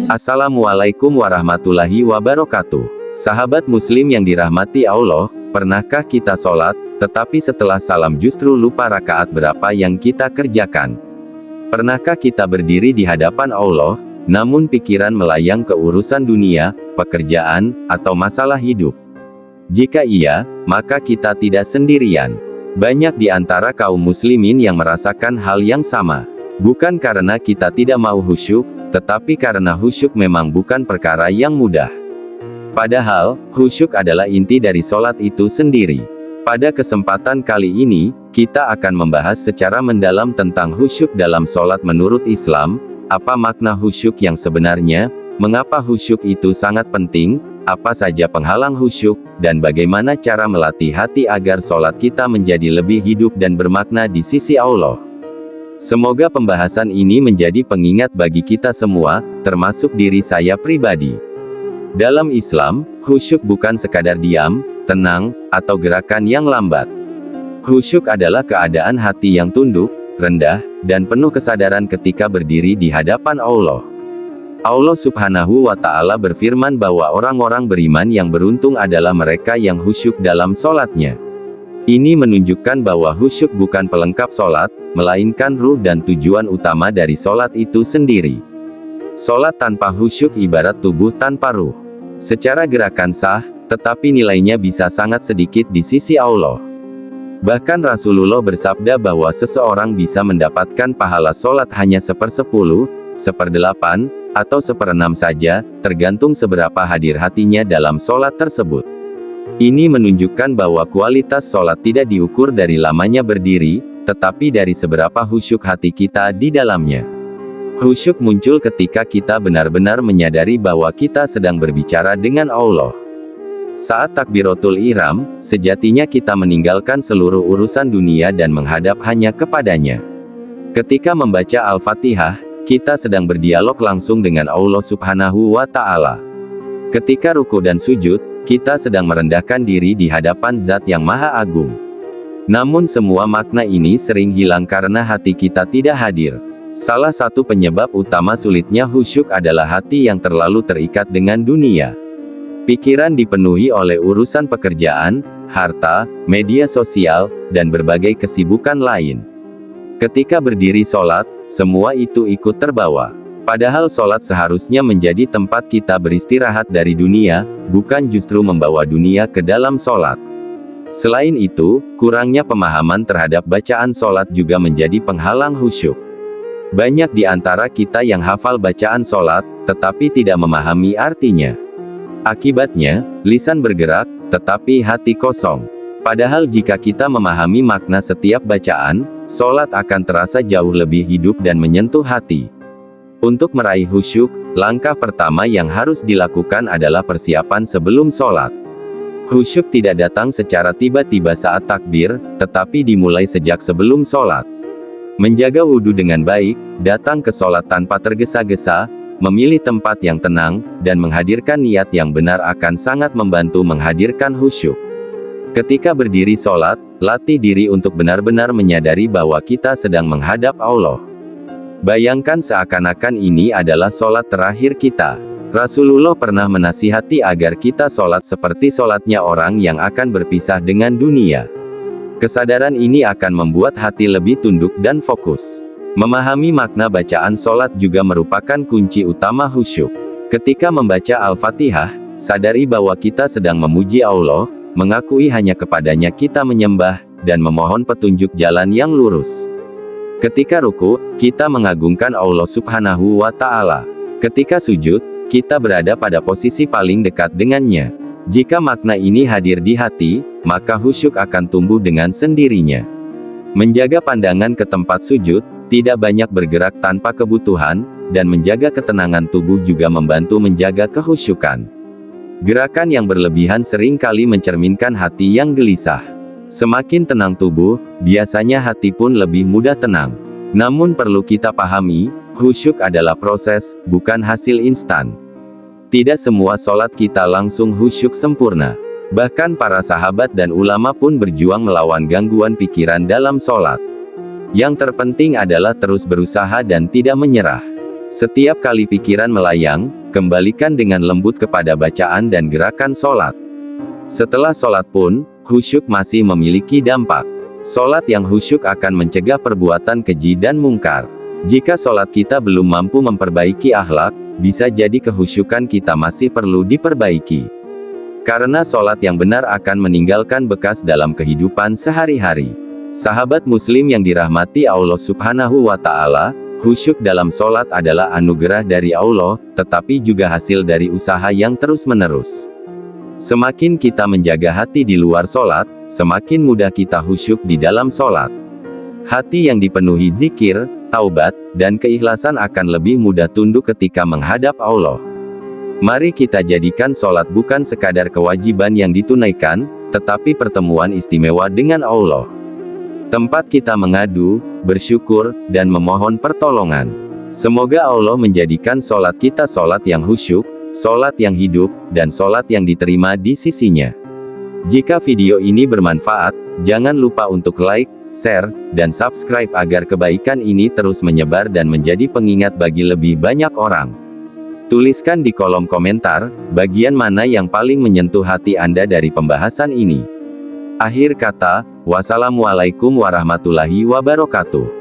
Assalamualaikum warahmatullahi wabarakatuh. Sahabat muslim yang dirahmati Allah, pernahkah kita sholat, tetapi setelah salam justru lupa rakaat berapa yang kita kerjakan? Pernahkah kita berdiri di hadapan Allah, namun pikiran melayang ke urusan dunia, pekerjaan, atau masalah hidup? Jika iya, maka kita tidak sendirian. Banyak di antara kaum muslimin yang merasakan hal yang sama. Bukan karena kita tidak mau khusyuk, tetapi karena khusyuk memang bukan perkara yang mudah. Padahal, khusyuk adalah inti dari sholat itu sendiri. Pada kesempatan kali ini, kita akan membahas secara mendalam tentang khusyuk dalam sholat menurut Islam, apa makna khusyuk yang sebenarnya, mengapa khusyuk itu sangat penting, apa saja penghalang khusyuk, dan bagaimana cara melatih hati agar sholat kita menjadi lebih hidup dan bermakna di sisi Allah. Semoga pembahasan ini menjadi pengingat bagi kita semua, termasuk diri saya pribadi. Dalam Islam, khusyuk bukan sekadar diam, tenang, atau gerakan yang lambat. Khusyuk adalah keadaan hati yang tunduk, rendah, dan penuh kesadaran ketika berdiri di hadapan Allah. Allah Subhanahu wa Ta'ala berfirman bahwa orang-orang beriman yang beruntung adalah mereka yang khusyuk dalam sholatnya. Ini menunjukkan bahwa khusyuk bukan pelengkap sholat, melainkan ruh dan tujuan utama dari sholat itu sendiri. Sholat tanpa khusyuk ibarat tubuh tanpa ruh. Secara gerakan sah, tetapi nilainya bisa sangat sedikit di sisi Allah. Bahkan Rasulullah bersabda bahwa seseorang bisa mendapatkan pahala sholat hanya 1/10, 1/8, atau 1/6 saja, tergantung seberapa hadir hatinya dalam sholat tersebut. Ini menunjukkan bahwa kualitas sholat tidak diukur dari lamanya berdiri, tetapi dari seberapa khusyuk hati kita di dalamnya. Khusyuk muncul ketika kita benar-benar menyadari bahwa kita sedang berbicara dengan Allah. Saat takbiratul ihram, sejatinya kita meninggalkan seluruh urusan dunia dan menghadap hanya kepadanya. Ketika membaca Al-Fatihah, kita sedang berdialog langsung dengan Allah Subhanahu wa Ta'ala. Ketika ruku dan sujud, kita sedang merendahkan diri di hadapan Zat yang Maha Agung. Namun semua makna ini sering hilang karena hati kita tidak hadir. Salah satu penyebab utama sulitnya khusyuk adalah hati yang terlalu terikat dengan dunia. Pikiran dipenuhi oleh urusan pekerjaan, harta, media sosial, dan berbagai kesibukan lain. Ketika berdiri sholat, semua itu ikut terbawa. Padahal sholat seharusnya menjadi tempat kita beristirahat dari dunia, bukan justru membawa dunia ke dalam sholat. Selain itu, kurangnya pemahaman terhadap bacaan sholat juga menjadi penghalang khusyuk. Banyak di antara kita yang hafal bacaan sholat, tetapi tidak memahami artinya. Akibatnya, lisan bergerak, tetapi hati kosong. Padahal jika kita memahami makna setiap bacaan, sholat akan terasa jauh lebih hidup dan menyentuh hati. Untuk meraih khusyuk, langkah pertama yang harus dilakukan adalah persiapan sebelum sholat. Khusyuk tidak datang secara tiba-tiba saat takbir, tetapi dimulai sejak sebelum sholat. Menjaga wudhu dengan baik, datang ke sholat tanpa tergesa-gesa, memilih tempat yang tenang, dan menghadirkan niat yang benar akan sangat membantu menghadirkan khusyuk. Ketika berdiri sholat, latih diri untuk benar-benar menyadari bahwa kita sedang menghadap Allah. Bayangkan seakan-akan ini adalah sholat terakhir kita. Rasulullah pernah menasihati agar kita sholat seperti sholatnya orang yang akan berpisah dengan dunia. Kesadaran ini akan membuat hati lebih tunduk dan fokus. Memahami makna bacaan sholat juga merupakan kunci utama khusyuk. Ketika membaca Al-Fatihah, sadari bahwa kita sedang memuji Allah, mengakui hanya kepadanya kita menyembah, dan memohon petunjuk jalan yang lurus. Ketika ruku, kita mengagungkan Allah Subhanahu wa Ta'ala. Ketika sujud, kita berada pada posisi paling dekat dengannya. Jika makna ini hadir di hati, maka khusyuk akan tumbuh dengan sendirinya. Menjaga pandangan ke tempat sujud, tidak banyak bergerak tanpa kebutuhan, dan menjaga ketenangan tubuh juga membantu menjaga kekhusyukan. Gerakan yang berlebihan sering kali mencerminkan hati yang gelisah. Semakin tenang tubuh, biasanya hati pun lebih mudah tenang. Namun perlu kita pahami, khusyuk adalah proses, bukan hasil instan. Tidak semua sholat kita langsung khusyuk sempurna. Bahkan para sahabat dan ulama pun berjuang melawan gangguan pikiran dalam sholat. Yang terpenting adalah terus berusaha dan tidak menyerah. Setiap kali pikiran melayang, kembalikan dengan lembut kepada bacaan dan gerakan sholat. Setelah sholat pun, khusyuk masih memiliki dampak. Sholat yang khusyuk akan mencegah perbuatan keji dan mungkar. Jika sholat kita belum mampu memperbaiki akhlak, bisa jadi kekhusyukan kita masih perlu diperbaiki. Karena sholat yang benar akan meninggalkan bekas dalam kehidupan sehari-hari. Sahabat muslim yang dirahmati Allah Subhanahu wa Ta'ala, khusyuk dalam sholat adalah anugerah dari Allah, tetapi juga hasil dari usaha yang terus-menerus. Semakin kita menjaga hati di luar sholat, semakin mudah kita khusyuk di dalam sholat. Hati yang dipenuhi zikir, taubat, dan keikhlasan akan lebih mudah tunduk ketika menghadap Allah. Mari kita jadikan sholat bukan sekadar kewajiban yang ditunaikan, tetapi pertemuan istimewa dengan Allah. Tempat kita mengadu, bersyukur, dan memohon pertolongan. Semoga Allah menjadikan sholat kita sholat yang khusyuk, sholat yang hidup, dan sholat yang diterima di sisinya. Jika video ini bermanfaat, jangan lupa untuk like, share, dan subscribe agar kebaikan ini terus menyebar dan menjadi pengingat bagi lebih banyak orang. Tuliskan di kolom komentar, bagian mana yang paling menyentuh hati Anda dari pembahasan ini. Akhir kata, wassalamualaikum warahmatullahi wabarakatuh.